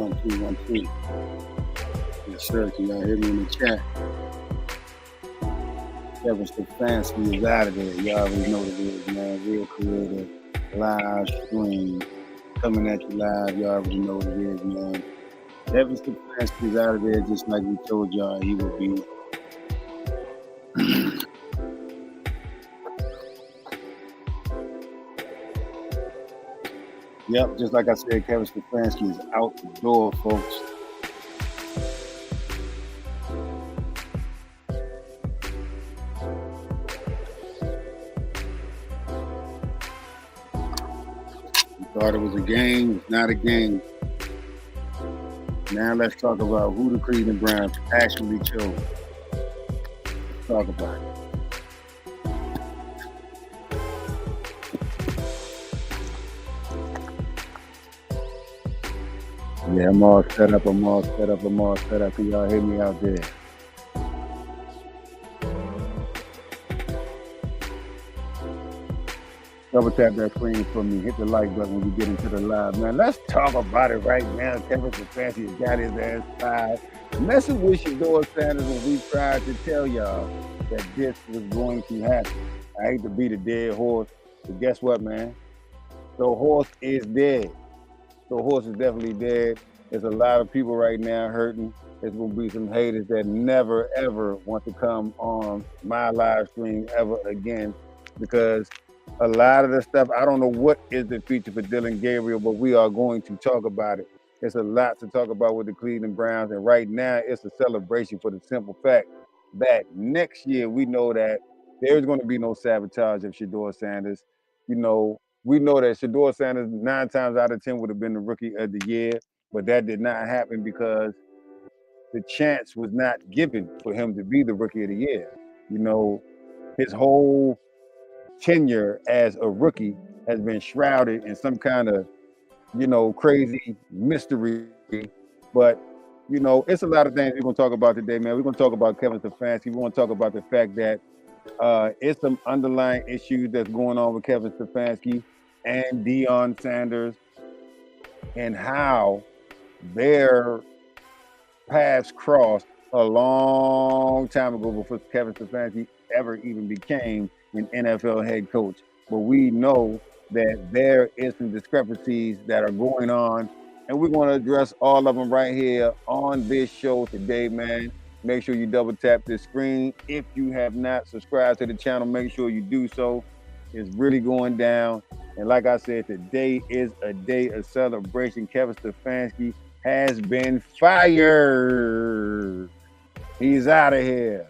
1, 2, 1, 2. Yes, sir. Can y'all hear me in the chat? Kevin Stefanski is out of there. Y'all already know what it is, man. Real creative, live stream, coming at you live. Y'all already know what it is, man. Kevin Stefanski is out of there just like we told y'all he would be. Yep, just like I said, Kevin Stefanski is out the door, folks. Thought it was a game. It's not a game. Now let's talk about who the Cleveland Browns actually chose. Let's talk about it. Yeah, I'm all set up. Can y'all hear me out there? Double tap that screen for me. Hit the like button when you get into the live, man. Let's talk about it right now. Kevin Stefanski got his ass fired. Messing with Shedeur Sanders when we tried to tell y'all that this was going to happen. I hate to beat a dead horse, but guess what, man? The horse is dead. The horse is definitely dead. There's a lot of people right now hurting. There's going to be some haters that never, ever want to come on my live stream ever again because a lot of the stuff, I don't know what is the future for Dylan Gabriel, but we are going to talk about it. There's a lot to talk about with the Cleveland Browns, and right now it's a celebration for the simple fact that next year we know that there's going to be no sabotage of Shedeur Sanders. You know, we know that Shedeur Sanders 9 times out of 10 would have been the rookie of the year, but that did not happen because the chance was not given for him to be the rookie of the year. You know, his whole tenure as a rookie has been shrouded in some kind of, you know, crazy mystery. But, you know, it's a lot of things we're going to talk about today, man. We're going to talk about Kevin Stefanski. We want to talk about the fact that it's some underlying issues that's going on with Kevin Stefanski and Deion Sanders and how their paths crossed a long time ago before Kevin Stefanski ever even became an NFL head coach. But we know that there is some discrepancies that are going on, and we're going to address all of them right here on this show today, man. Make sure you double tap this screen. If you have not subscribed to the channel, make sure you do so. It's really going down. And like I said, today is a day of celebration. Kevin Stefanski has been fired. He's out of here.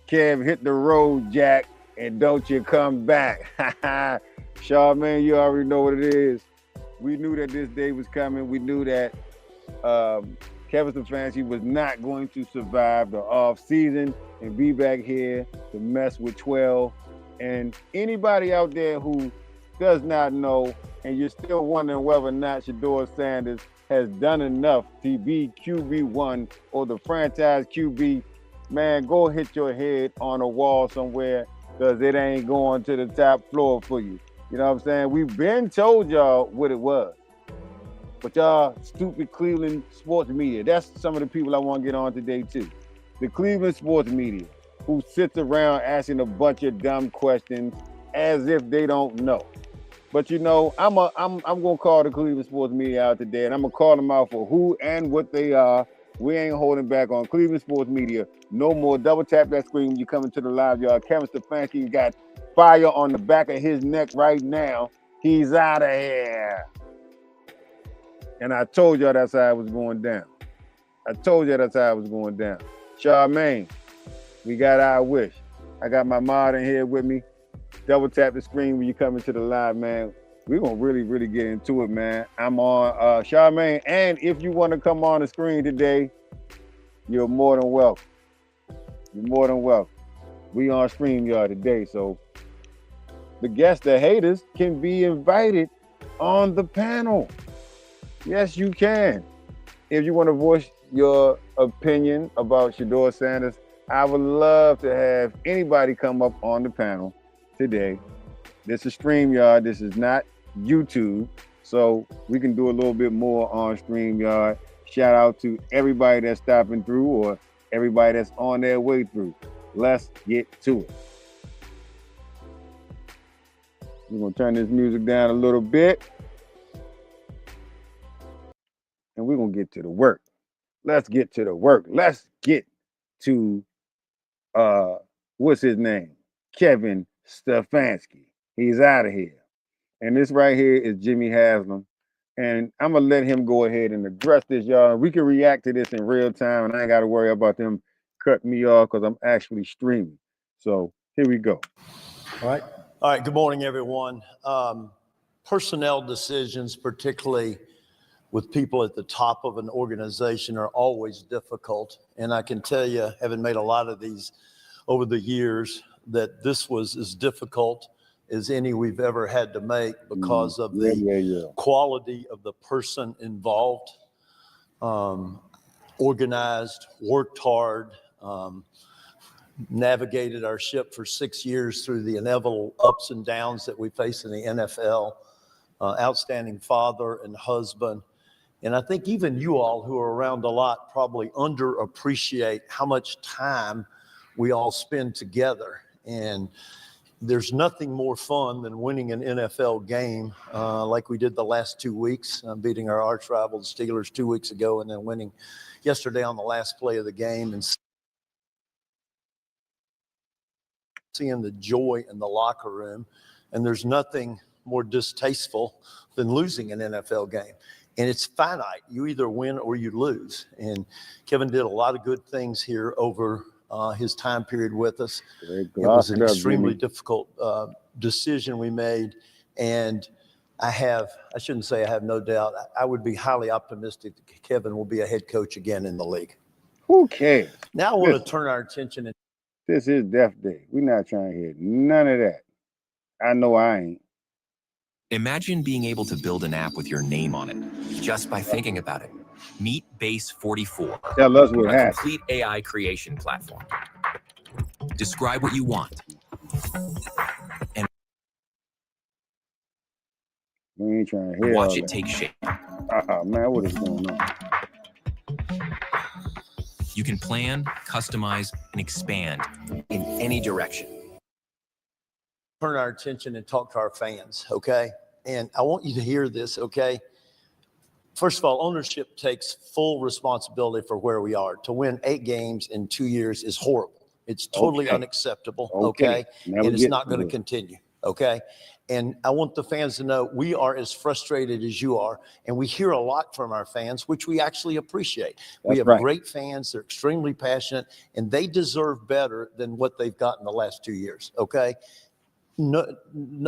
Kev, hit the road, Jack, and don't you come back. Charmaine, you already know what it is. We knew that this day was coming. We knew that Kevin Stefanski was not going to survive the off season and be back here to mess with 12. And anybody out there who does not know, and you're still wondering whether or not Shedeur Sanders has done enough to be QB1 or the franchise QB, man, go hit your head on a wall somewhere because it ain't going to the top floor for you. You know what I'm saying? We've been told y'all what it was. But y'all stupid Cleveland sports media, that's some of the people I want to get on today too. The Cleveland sports media who sits around asking a bunch of dumb questions as if they don't know. But you know, I'm gonna call the Cleveland sports media out today, and I'm gonna call them out for who and what they are. We ain't holding back on Cleveland sports media no more. Double tap that screen when you come into the live, y'all. Kevin Stefanski got fire on the back of his neck right now. He's out of here. And I told y'all that's how it was going down. Charmaine, we got our wish. I got my mod in here with me. Double tap the screen when you come into the live, man. We're going to really get into it, man. I'm on Charmaine. And if you want to come on the screen today, you're more than welcome. We on StreamYard today, so the guests, the haters, can be invited on the panel. Yes, you can. If you want to voice your opinion about Shedeur Sanders, I would love to have anybody come up on the panel today. This is StreamYard. This is not YouTube. so we can do a little bit more on StreamYard. Shout out to everybody that's stopping through or everybody that's on their way through. Let's get to it. We're going to turn this music down a little bit. And we're going to get to the work. Let's get to the work. Let's get to, what's his name? Kevin Stefanski. He's out of here. And this right here is Jimmy Haslam. And I'm going to let him go ahead and address this, y'all. We can react to this in real time, and I ain't got to worry about them cutting me off because I'm actually streaming. So here we go. All right. All right. Good morning, everyone. Personnel decisions, particularly with people at the top of an organization, are always difficult. And I can tell you, having made a lot of these over the years, that this was as difficult as any we've ever had to make because of the quality of the person involved. Organized, worked hard, navigated our ship for 6 years through the inevitable ups and downs that we face in the NFL. Outstanding father and husband. And I think even you all who are around a lot probably underappreciate how much time we all spend together. And there's nothing more fun than winning an NFL game like we did the last 2 weeks, beating our arch rival, the Steelers, 2 weeks ago, and then winning yesterday on the last play of the game and seeing the joy in the locker room. And there's nothing more distasteful than losing an NFL game. And it's finite. You either win or you lose. And Kevin did a lot of good things here over his time period with us. It was an extremely difficult decision we made. And I shouldn't say I have no doubt, I would be highly optimistic that Kevin will be a head coach again in the league. Who cares? Now I want to turn our attention. This is Death Day. We're not trying to hear none of that. I know I ain't. Imagine being able to build an app with your name on it just by thinking about it. Meet Base 44, Tell us what a complete AI creation platform. Describe what you want. And we ain't trying to hear watch it take shape. Man, what is going on? You can plan, customize, and expand in any direction. Turn our attention and talk to our fans, okay? And I want you to hear this, okay? First of all, ownership takes full responsibility for where we are. To win 8 games in 2 years is horrible. It's totally unacceptable, okay? And it's not going to continue, okay? And I want the fans to know we are as frustrated as you are, and we hear a lot from our fans, which we actually appreciate. We have great fans. They're extremely passionate, and they deserve better than what they've gotten the last 2 years, okay? No,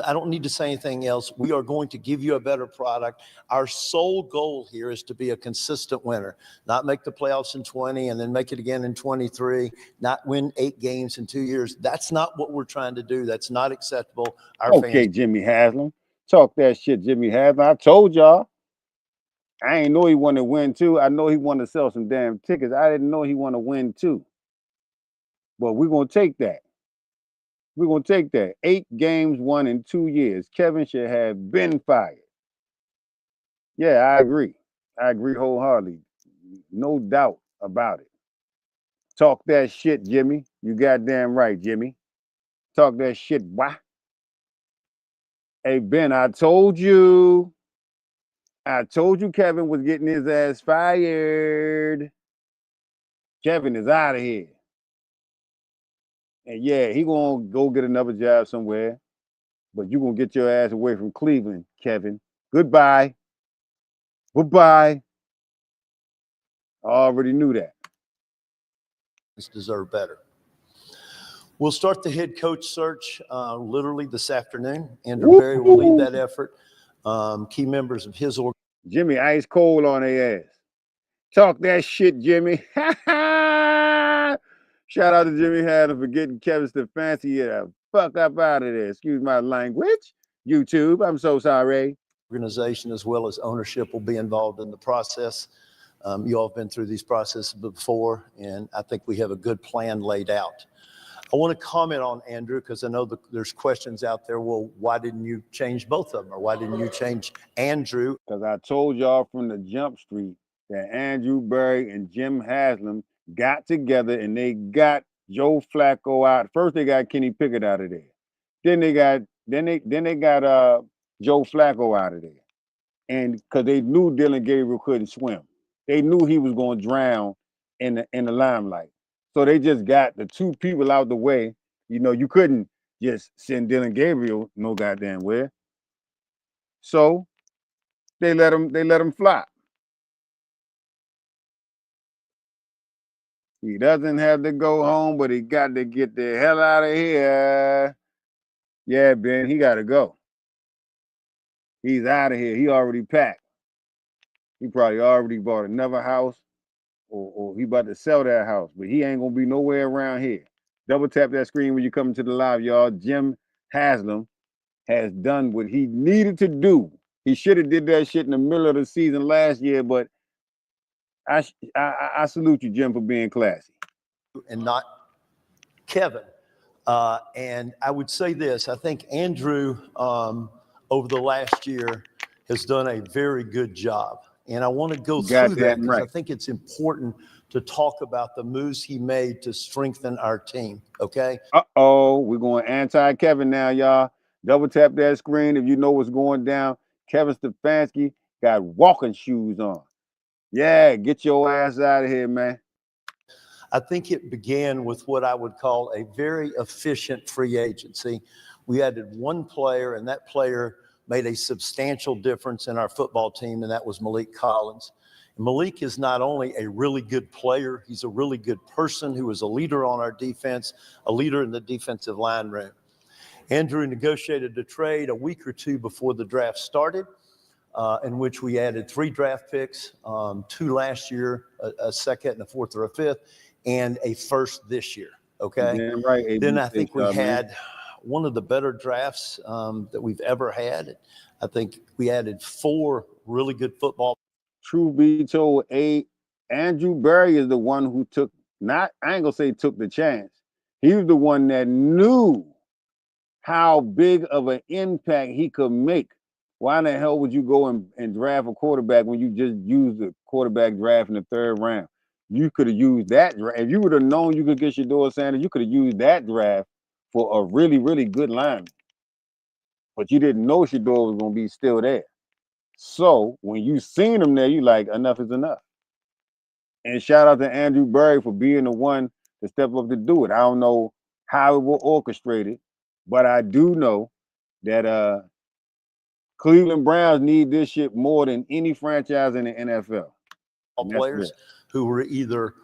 I don't need to say anything else. We are going to give you a better product. Our sole goal here is to be a consistent winner, not make the playoffs in 20 and then make it again in 23, not win 8 games in 2 years. That's not what we're trying to do. That's not acceptable. Okay, Jimmy Haslam. Talk that shit, Jimmy Haslam. I told y'all. I ain't know he wanted to win too. I know he wanted to sell some damn tickets. I didn't know he wanted to win too. But we're going to take that. We're going to take that. 8 games won in 2 years. Kevin should have been fired. Yeah, I agree. I agree wholeheartedly. No doubt about it. Talk that shit, Jimmy. You goddamn right, Jimmy. Talk that shit, why? Hey, Ben, I told you Kevin was getting his ass fired. Kevin is out of here. And yeah, he gonna go get another job somewhere, but you gonna get your ass away from Cleveland, Kevin. Goodbye. Goodbye. I already knew that. Deserve better. We'll start the head coach search literally this afternoon. Andrew Berry will lead that effort. Key members of his organization. Jimmy, ice cold on their ass. Talk that shit, Jimmy. Shout out to Jimmy Haddon for getting Kevin Stefanski the fuck up out of there. Excuse my language. YouTube, I'm so sorry. Organization as well as ownership will be involved in the process. You all have been through these processes before, and I think we have a good plan laid out. I want to comment on Andrew because I know there's questions out there. Well, why didn't you change both of them, or why didn't you change Andrew? Because I told y'all from the jump street that Andrew Berry and Jim Haslam got together and they got Joe Flacco out. First they got Kenny Pickett out of there. Then they got Joe Flacco out of there. And because they knew Dylan Gabriel couldn't swim. They knew he was going to drown in the limelight. So they just got the two people out the way. You know, you couldn't just send Dylan Gabriel no goddamn where. So they let him fly. He doesn't have to go home, but he got to get the hell out of here. Yeah, Ben, he got to go. He's out of here. He already packed. He probably already bought another house, or he about to sell that house, but he ain't gonna be nowhere around here. Double tap that screen when you come to the live, y'all. Jim Haslam has done what he needed to do. He should have did that shit in the middle of the season last year, but I salute you, Jim, for being classy. And not Kevin. And I would say this, I think Andrew, over the last year, has done a very good job. And I want to go through that because I think it's important to talk about the moves he made to strengthen our team, okay? We're going anti-Kevin now, y'all. Double tap that screen if you know what's going down. Kevin Stefanski got walking shoes on. Yeah, get your ass out of here, man. I think it began with what I would call a very efficient free agency. We added one player, and that player made a substantial difference in our football team, and that was Malik Collins. And Malik is not only a really good player, he's a really good person who is a leader on our defense, a leader in the defensive line room. Andrew negotiated a trade a week or two before the draft started, in which we added 3 draft picks, 2 last year, a second and a fourth or a fifth, and a first this year, okay? Damn right. Then I think we had one of the better drafts that we've ever had. I think we added 4 really good football. Truth be told, Andrew Berry is the one who took, I ain't gonna say took the chance. He was the one that knew how big of an impact he could make. Why in the hell would you go and draft a quarterback when you just used the quarterback draft in the 3rd round? You could have used that draft. If you would have known you could get Shedeur Sanders, you could have used that draft for a really, really good lineman. But you didn't know Shedeur was going to be still there. So when you seen him there, you like, enough is enough. And shout out to Andrew Berry for being the one to step up to do it. I don't know how it will orchestrate it, but I do know that Cleveland Browns need this shit more than any franchise in the NFL. Players who were either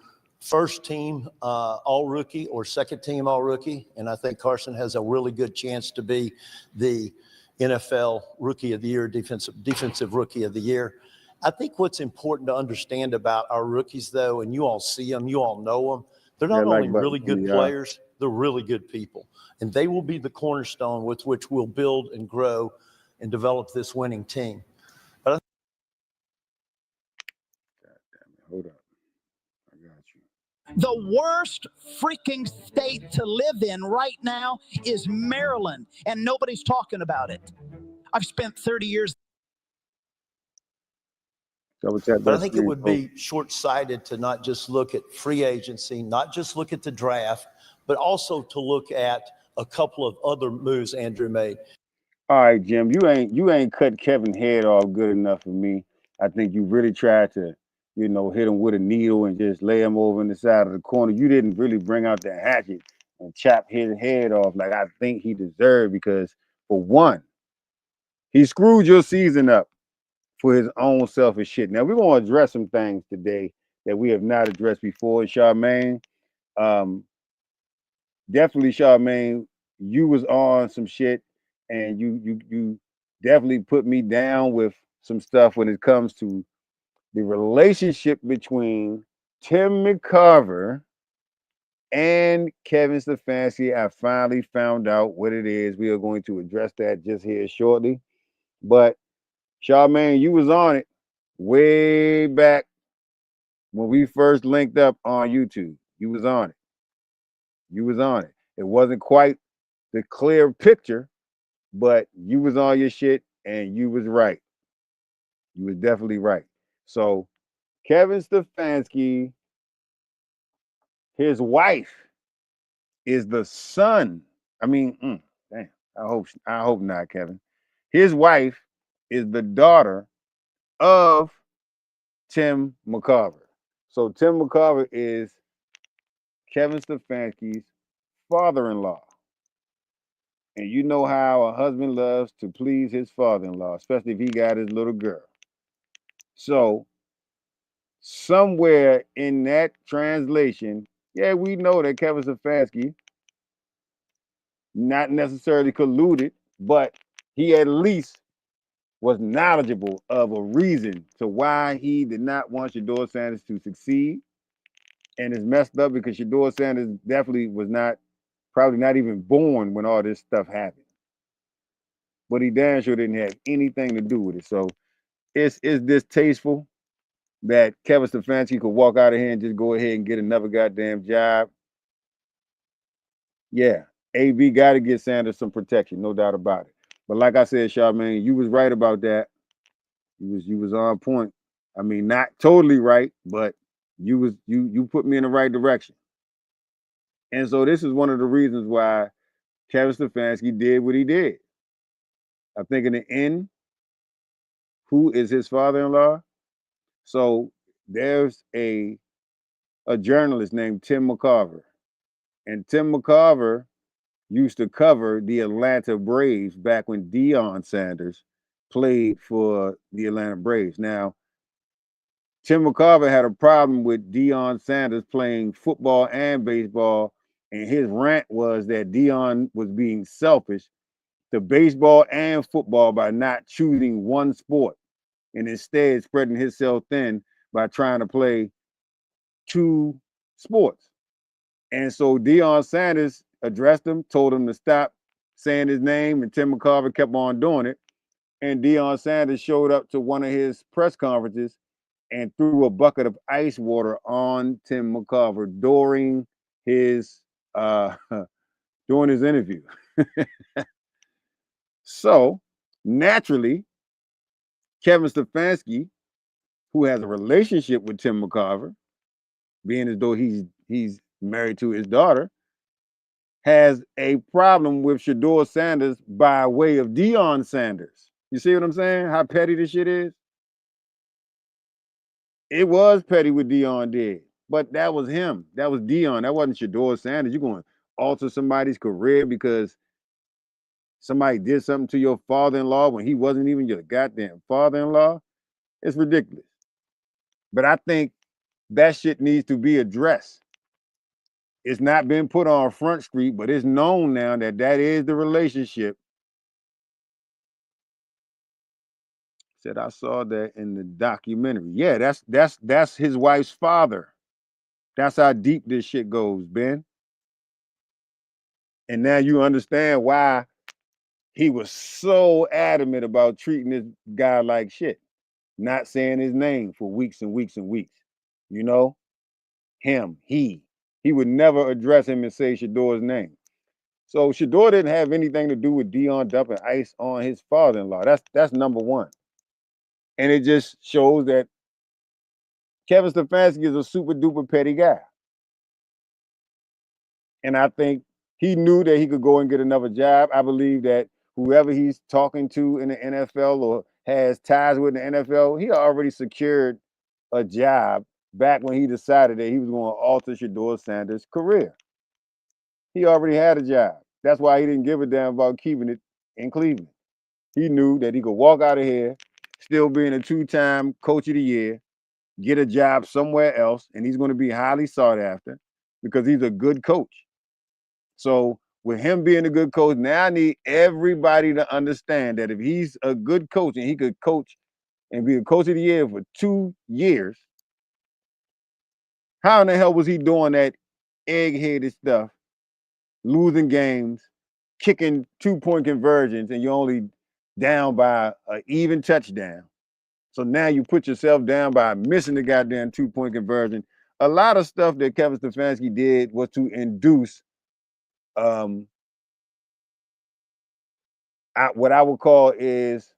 first team all rookie or second team all rookie. And I think Carson has a really good chance to be the NFL Rookie of the Year, defensive Rookie of the Year. I think what's important to understand about our rookies, though, and you all see them, you all know them, they're not only really good players, they're really good people. And they will be the cornerstone with which we'll build and grow and develop this winning team. But God damn it. Hold up. I got you. The worst freaking state to live in right now is Maryland, and nobody's talking about it. I've spent 30 years. But I think it would be short-sighted to not just look at free agency, not just look at the draft, but also to look at a couple of other moves Andrew made. All right, Jim, you ain't cut Kevin's head off good enough for me. I think you really tried to, hit him with a needle and just lay him over in the side of the corner. You didn't really bring out the hatchet and chop his head off like I think he deserved, because for one, he screwed your season up for his own selfish shit. Now, we're going to address some things today that we have not addressed before. Charmaine, definitely, Charmaine, you was on some shit, and you definitely put me down with some stuff when it comes to the relationship between Tim McCarver and Kevin Stefanski. I finally found out what it is. We are going to address that just here shortly. But Charmaine, you was on it way back when we first linked up on YouTube. You was on it. You was on it. It wasn't quite the clear picture, but you was on your shit and you was right. You was definitely right. So Kevin Stefanski, his wife is the son. I mean, damn. I hope not, Kevin. His wife is the daughter of Tim McCarver. So Tim McCarver is Kevin Stefanski's father-in-law. And you know how a husband loves to please his father-in-law, especially if he got his little girl. So somewhere in that translation, yeah, we know that Kevin Stefanski not necessarily colluded, but he at least was knowledgeable of a reason to why he did not want Shedeur Sanders to succeed. And it's messed up because Shedeur Sanders definitely was probably not even born when all this stuff happened. But he damn sure didn't have anything to do with it. So it's distasteful that Kevin Stefanski could walk out of here and just go ahead and get another goddamn job. Yeah, AB got to get Sanders some protection, no doubt about it. But like I said, Charmaine, you was right about that. You was on point. I mean, not totally right, but you put me in the right direction. And so this is one of the reasons why Kevin Stefanski did what he did. I think in the end, who is his father-in-law? So there's a journalist named Tim McCarver. And Tim McCarver used to cover the Atlanta Braves back when Deion Sanders played for the Atlanta Braves. Now, Tim McCarver had a problem with Deion Sanders playing football and baseball, and his rant was that Deion was being selfish to baseball and football by not choosing one sport and instead spreading himself thin by trying to play two sports. And so Deion Sanders addressed him, told him to stop saying his name, and Tim McCarver kept on doing it. And Deion Sanders showed up to one of his press conferences and threw a bucket of ice water on Tim McCarver during his during his interview. So naturally, Kevin Stefanski, who has a relationship with Tim McCarver, being as though he's married to his daughter, has a problem with Shedeur Sanders by way of Deion Sanders. You see what I'm saying? How petty this shit is? It was petty what Deion did, but that was him. That was Deion. That wasn't Shedeur Sanders. You're going to alter somebody's career because somebody did something to your father-in-law when he wasn't even your goddamn father-in-law. It's ridiculous. But I think that shit needs to be addressed. It's not been put on Front Street, but it's known now that that is the relationship. Said I saw that in the documentary. Yeah, that's his wife's father. That's how deep this shit goes, Ben. And now you understand why he was so adamant about treating this guy like shit, not saying his name for weeks and weeks and weeks. You know, he would never address him and say Shedeur's name. So Shedeur didn't have anything to do with Deion dumping ice on his father-in-law. That's number one. And it just shows that Kevin Stefanski is a super duper petty guy. And I think he knew that he could go and get another job. I believe that whoever he's talking to in the NFL or has ties with in the NFL, he already secured a job back when he decided that he was going to alter Shedeur Sanders' career. He already had a job. That's why he didn't give a damn about keeping it in Cleveland. He knew that he could walk out of here, still being a two-time coach of the year, get a job somewhere else, and he's going to be highly sought after because he's a good coach. So with him being a good coach, now I need everybody to understand that if he's a good coach and he could coach and be a coach of the year for 2 years, how in the hell was he doing that egg-headed stuff, losing games, kicking 2-point conversions, and you're only down by an even touchdown? So now you put yourself down by missing the goddamn 2-point conversion. A lot of stuff that Kevin Stefanski did was to induce what I would call is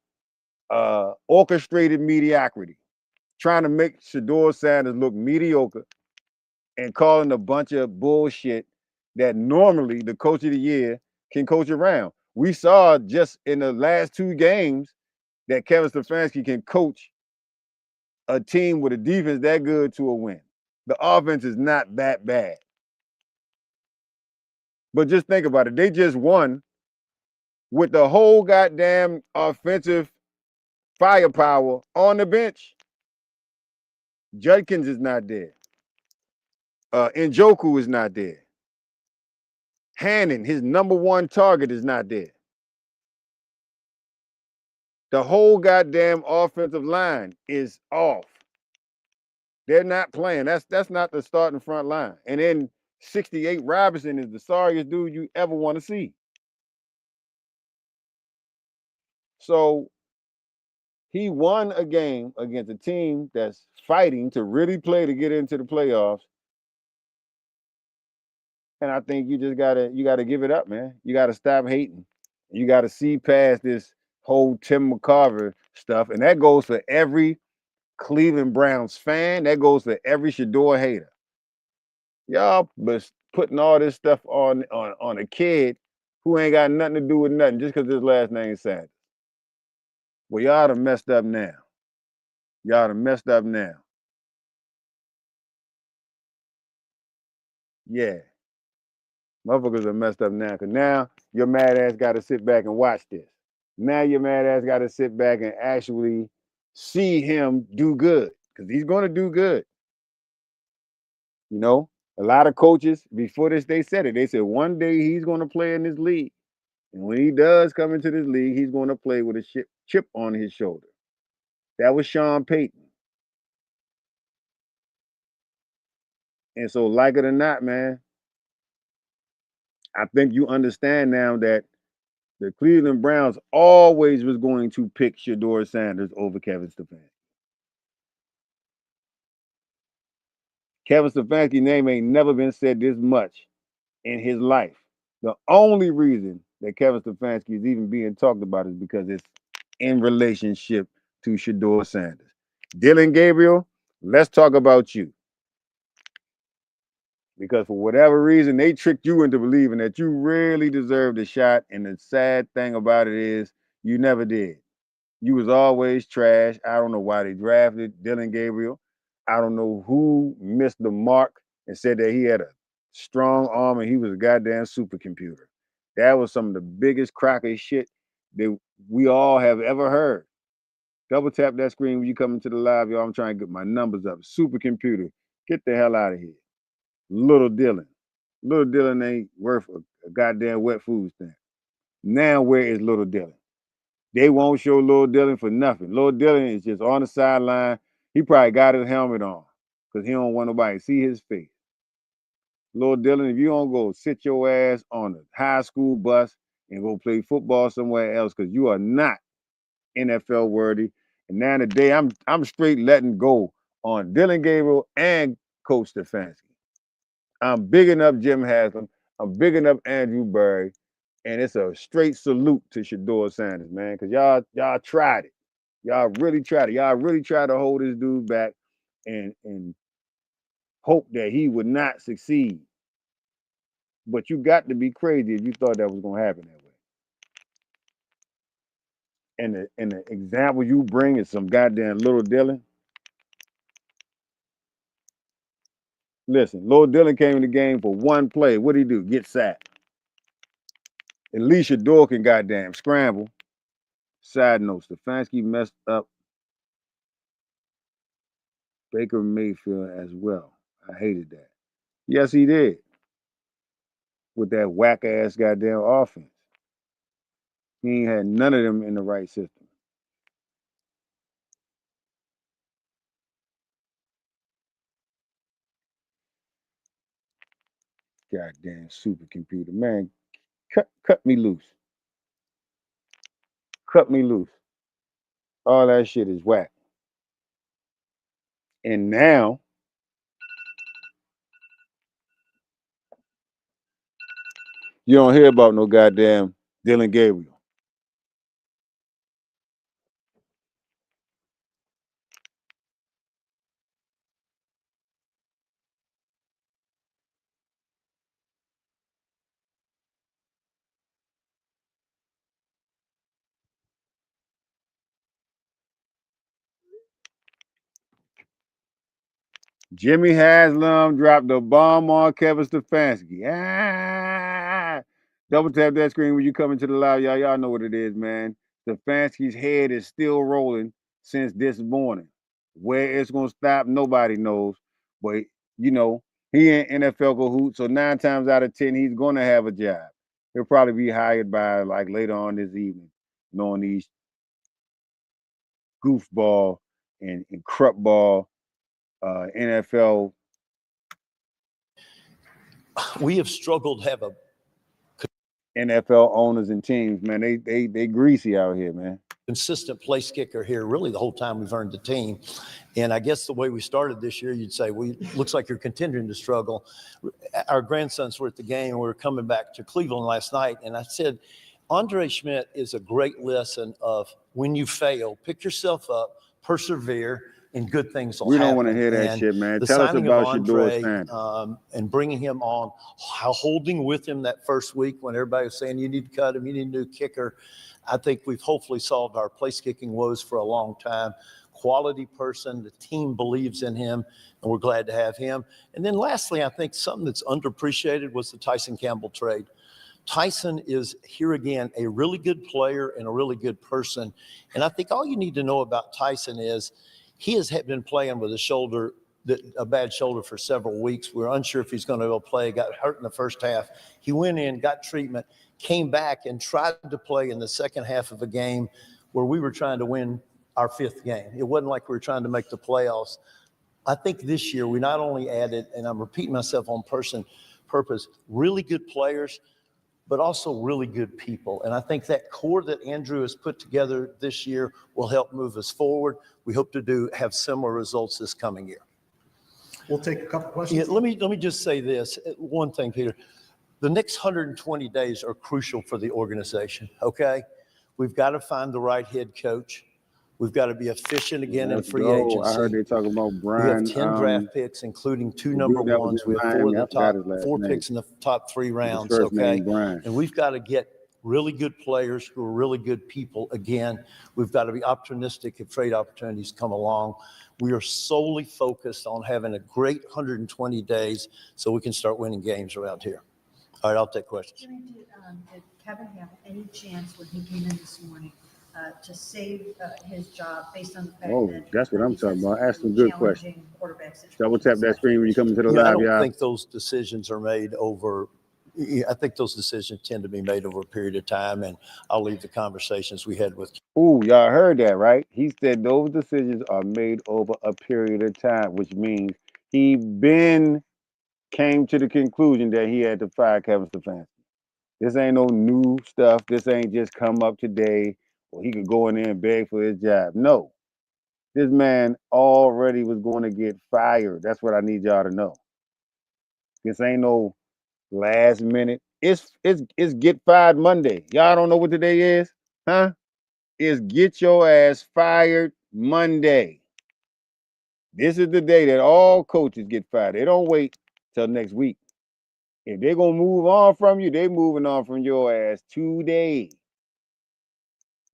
orchestrated mediocrity, trying to make Shedeur Sanders look mediocre and calling a bunch of bullshit that normally the coach of the year can coach around. We saw just in the last 2 games that Kevin Stefanski can coach a team with a defense that good to a win. The offense is not that bad. But just think about it. They just won with the whole goddamn offensive firepower on the bench. Judkins is not there. Njoku is not there. Hannon, his number 1 target, is not there. The whole goddamn offensive line is off. They're not playing. That's not the starting front line. And then 68 Robinson is the sorriest dude you ever want to see. So he won a game against a team that's fighting to really play to get into the playoffs. And I think you gotta give it up, man. You gotta stop hating. You gotta see past this whole Tim McCarver stuff. And that goes for every Cleveland Browns fan. That goes for every Shedeur hater. Y'all but putting all this stuff on a kid who ain't got nothing to do with nothing just because his last name is Sanders. Well, y'all done messed up now. Y'all done messed up now. Yeah. Motherfuckers are messed up now because now your mad ass got to sit back and watch this. Now your mad ass got to sit back and actually see him do good because he's going to do good. You know, a lot of coaches before this, they said it. They said one day he's going to play in this league. And when he does come into this league, he's going to play with a chip on his shoulder. That was Sean Payton. And so, like it or not, man, I think you understand now that the Cleveland Browns always was going to pick Shedeur Sanders over Kevin Stefanski. Kevin Stefanski's name ain't never been said this much in his life. The only reason that Kevin Stefanski is even being talked about is because it's in relationship to Shedeur Sanders. Dylan Gabriel, let's talk about you. Because for whatever reason, they tricked you into believing that you really deserved a shot. And the sad thing about it is you never did. You was always trash. I don't know why they drafted Dylan Gabriel. I don't know who missed the mark and said that he had a strong arm and he was a goddamn supercomputer. That was some of the biggest cracker shit that we all have ever heard. Double tap that screen when you come into the live, y'all. I'm trying to get my numbers up. Supercomputer. Get the hell out of here. Little Dylan. Little Dylan ain't worth a goddamn wet food stamp. Now where is Little Dylan? They won't show Little Dylan for nothing. Little Dylan is just on the sideline. He probably got his helmet on because he don't want nobody to see his face. Little Dylan, if you don't go sit your ass on a high school bus and go play football somewhere else because you are not NFL worthy. And now today I'm straight letting go on Dylan Gabriel and Coach Stefanski. I'm bigging up Jim Haslam. I'm bigging up Andrew Berry. And it's a straight salute to Shedeur Sanders, man, because y'all tried it. Y'all really tried it. Y'all really tried to hold this dude back and hope that he would not succeed. But you got to be crazy if you thought that was going to happen that way. And the example you bring is some goddamn Little Dylan. Listen, Little Dylan came in the game for one play. What did he do? Get sacked. At least Shedeur can goddamn scramble. Side note, Stefanski messed up Baker Mayfield as well. I hated that. Yes, he did. With that whack ass goddamn offense. He ain't had none of them in the right system. Goddamn supercomputer. Man, cut me loose. Cut me loose. All that shit is whack. And now, You don't hear about no goddamn Dylan Gabriel. Jimmy Haslam dropped the bomb on Kevin Stefanski. Double tap that screen when you come into the live. Y'all know what it is, man. Stefanski's head is still rolling since this morning. Where it's going to stop, nobody knows. But, you know, he in NFL cahoots, so 9 times out of 10, he's going to have a job. He'll probably be hired by, like, later on this evening, knowing these goofball and crupball NFL. We have struggled to have a NFL owners and teams, man, they greasy out here, man. consistent place kicker here really the whole time we've earned the team. And I guess the way we started this year, you'd say, well, looks like you're continuing to struggle. Our grandsons were at the game, and we were coming back to Cleveland last night, and I said, Andre Schmidt is a great lesson of when you fail, pick yourself up, persevere, and good things will We don't happen. want to hear that And shit, man. the Tell us signing about of Shedeur Andre Sanders. and bringing him on, holding with him that first week when everybody was saying you need to cut him, you need a new kicker. I think we've hopefully solved our place kicking woes for a long time. Quality person, the team believes in him, and we're glad to have him. And then lastly, I think something that's underappreciated was the Tyson Campbell trade. Tyson is, here again, a really good player and a really good person. And I think all you need to know about Tyson is he has been playing with a bad shoulder for several weeks. We're unsure if he's going to go play. Got hurt in the first half. He went in, got treatment, came back and tried to play in the second half of a game where we were trying to win our 5th game. It wasn't like we were trying to make the playoffs. I think this year we not only added, and I'm repeating myself on purpose, really good players, but also really good people. And I think that core that Andrew has put together this year will help move us forward. We hope to have similar results this coming year. We'll take a couple questions. Yeah, let me just say this. One thing, Peter. The next 120 days are crucial for the organization, okay? We've got to find the right head coach. We've got to be efficient again in free agency. I heard they talking about Brian. We have 10 draft picks, including 2 number ones. We have 4 picks in the top 3 rounds, okay? And we've got to get really good players who are really good people again. We've got to be opportunistic if trade opportunities come along. We are solely focused on having a great 120 days so we can start winning games around here. All right, I'll take questions. Jimmy, did Kevin have any chance when he came in this morning to save his job based on the fact that that's what I'm talking about. Ask some good questions. Double Double tap that screen when you come into the live, I don't y'all. think those decisions are made over. I think those decisions tend to be made over a period of time, and I'll leave the conversations we had with. Ooh, y'all heard that, right? He said those decisions are made over a period of time, which means he came to the conclusion that he had to fire Kevin Stefanski. This ain't no new stuff. This ain't just come up today, or he could go in there and beg for his job. No, this man already was going to get fired. That's what I need y'all to know. This ain't no last minute. It's get fired Monday. Y'all don't know what today is, huh? It's get your ass fired Monday. This is the day that all coaches get fired. They don't wait till next week. If they're gonna move on from you, they moving on from your ass today.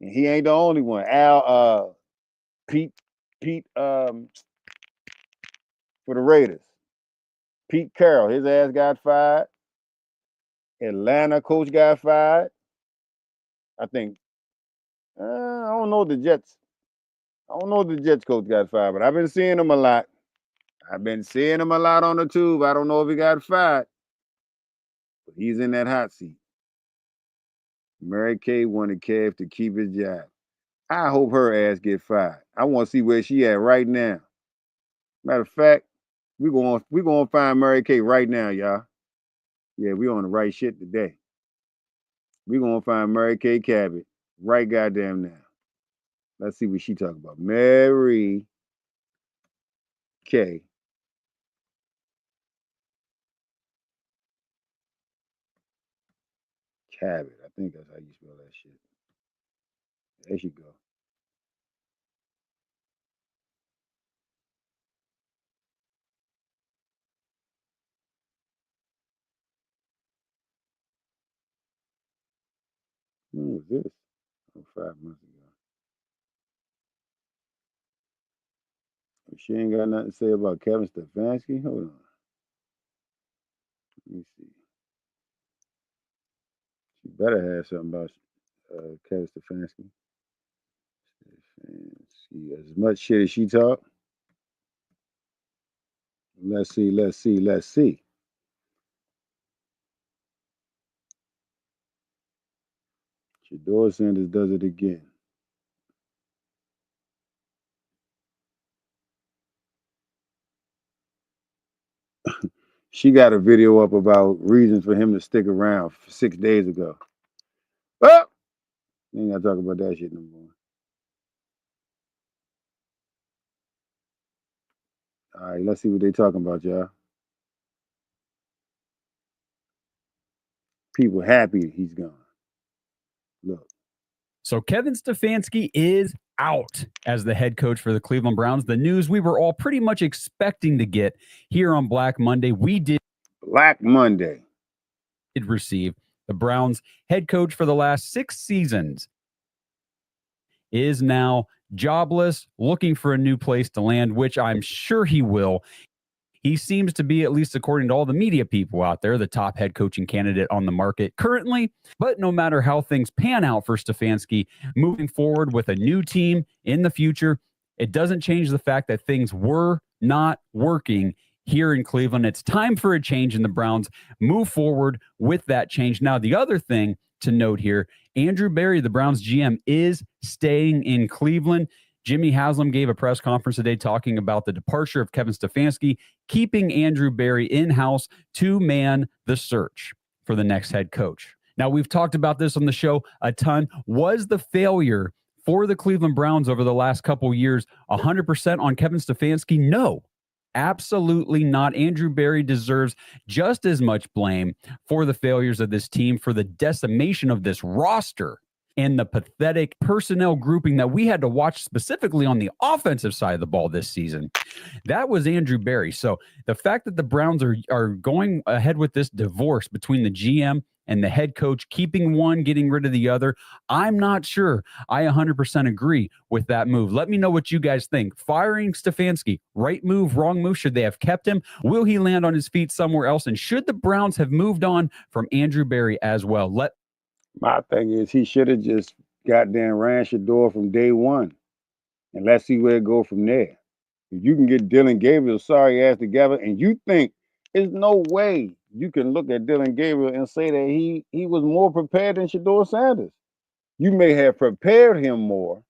And he ain't the only one. Pete, for the Raiders. Pete Carroll, his ass got fired. Atlanta coach got fired. I think. I don't know the Jets. I don't know if the Jets coach got fired, but I've been seeing him a lot. I've been seeing him a lot on the tube. I don't know if he got fired, but he's in that hot seat. Mary Kay wanted Kev to keep his job. I hope her ass get fired. I want to see where she at right now. Matter of fact, we gonna find Mary Kay right now, y'all. Yeah, we on the right shit today. We gonna find Mary Kay Cabot right goddamn now. Let's see what she talking about. Mary Kay. Cabot. I think that's how you spell that shit. There she go. When was this? Oh, 5 months ago. She ain't got nothing to say about Kevin Stefanski. Hold on. Let me see. She better have something about Kevin Stefanski. As much shit as she talk. Let's see. Shedeur Sanders does it again. She got a video up about reasons for him to stick around 6 days ago. Oh! Ain't gotta talk about that shit no more. All right, let's see what they talking about, y'all. People happy he's gone. Look. So Kevin Stefanski is out as the head coach for the Cleveland Browns. The news we were all pretty much expecting to get here on Black Monday. We did. Black Monday. Did receive the Browns head coach for the last 6 seasons is now jobless, looking for a new place to land, which I'm sure he will. He seems to be, at least according to all the media people out there, the top head coaching candidate on the market currently. But no matter how things pan out for Stefanski moving forward with a new team in the future, it doesn't change the fact that things were not working here in Cleveland. It's time for a change, and the Browns move forward with that change. Now, the other thing to note here, Andrew Berry, the Browns GM, is staying in Cleveland. Jimmy Haslam gave a press conference today talking about the departure of Kevin Stefanski, keeping Andrew Berry in-house to man the search for the next head coach. Now, we've talked about this on the show a ton. Was the failure for the Cleveland Browns over the last couple years 100% on Kevin Stefanski? No, absolutely not. Andrew Berry deserves just as much blame for the failures of this team, for the decimation of this roster, and the pathetic personnel grouping that we had to watch specifically on the offensive side of the ball this season. That was Andrew Berry. So the fact that the Browns are going ahead with this divorce between the GM and the head coach, keeping one, getting rid of the other, I'm not sure I 100% agree with that move. Let me know what you guys think. Firing Stefanski, right move, wrong move? Should they have kept him? Will he land on his feet somewhere else? And should the Browns have moved on from Andrew Berry as well? My thing is, he should have just goddamn ran Shedeur from day one, and let's see where it go from there. If you can get Dylan Gabriel's sorry ass together, and you think there's no way you can look at Dylan Gabriel and say that he was more prepared than Shedeur Sanders. You may have prepared him more.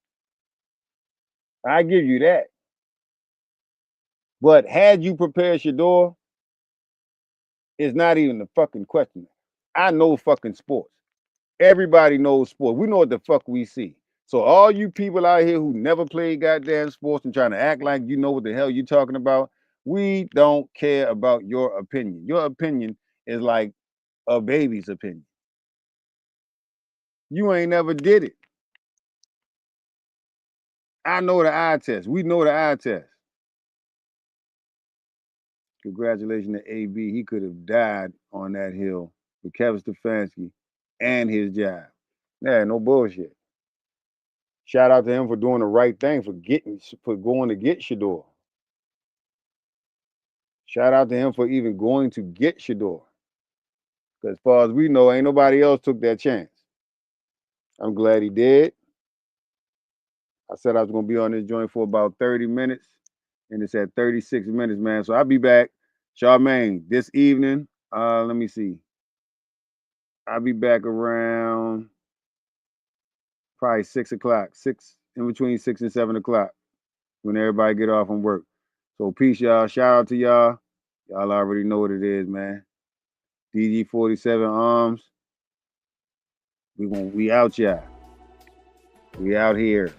I give you that. But had you prepared Shedeur, it's not even the fucking question. I know fucking sports. Everybody knows sports. We know what the fuck we see. So all you people out here who never played goddamn sports and trying to act like you know what the hell you're talking about, we don't care about your opinion. Your opinion is like a baby's opinion. You ain't never did it. I know the eye test. We know the eye test. Congratulations to AB. He could have died on that hill with Kevin Stefanski and his job. Yeah, no bullshit. Shout out to him for doing the right thing, for going to get Shedeur. Shout out to him for even going to get Shedeur. Because as far as we know, ain't nobody else took that chance. I'm glad he did. I said I was going to be on this joint for about 30 minutes, and it's at 36 minutes, man. So I'll be back, Charmaine, this evening. Let me see. I'll be back around probably 6 o'clock, in between 6 and 7 o'clock when everybody get off from work. So peace, y'all. Shout out to y'all. Y'all already know what it is, man. DG47 Arms. We out, y'all. We out here.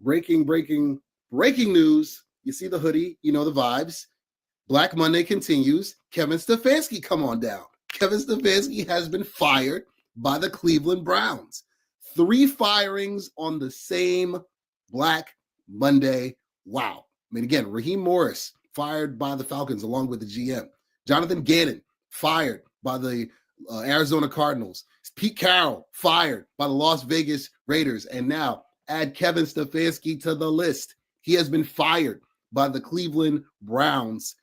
breaking news. You see the hoodie, you know the vibes. Black Monday continues. Kevin Stefanski, come on down. Kevin Stefanski has been fired by the Cleveland Browns. 3 firings on the same Black Monday. Wow. I mean, again, Raheem Morris fired by the Falcons along with the GM. Jonathan Gannon fired by the Arizona Cardinals. Pete Carroll fired by the Las Vegas Raiders. And now add Kevin Stefanski to the list. He has been fired by the Cleveland Browns.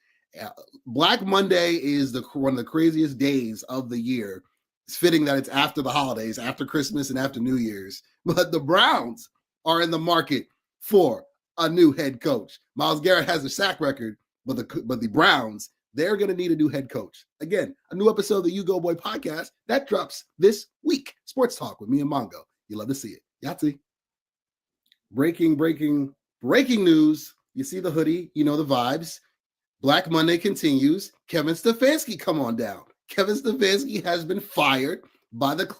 Black Monday is one of the craziest days of the year. It's fitting that it's after the holidays, after Christmas and after New Year's. But the Browns are in the market for a new head coach. Myles Garrett has a sack record, but the Browns, they're going to need a new head coach. Again, a new episode of the You Go Boy podcast that drops this week. Sports Talk with me and Mongo. You love to see it. Yahtzee. Breaking news. You see the hoodie, you know the vibes. Black Monday continues. Kevin Stefanski, come on down. Kevin Stefanski has been fired by the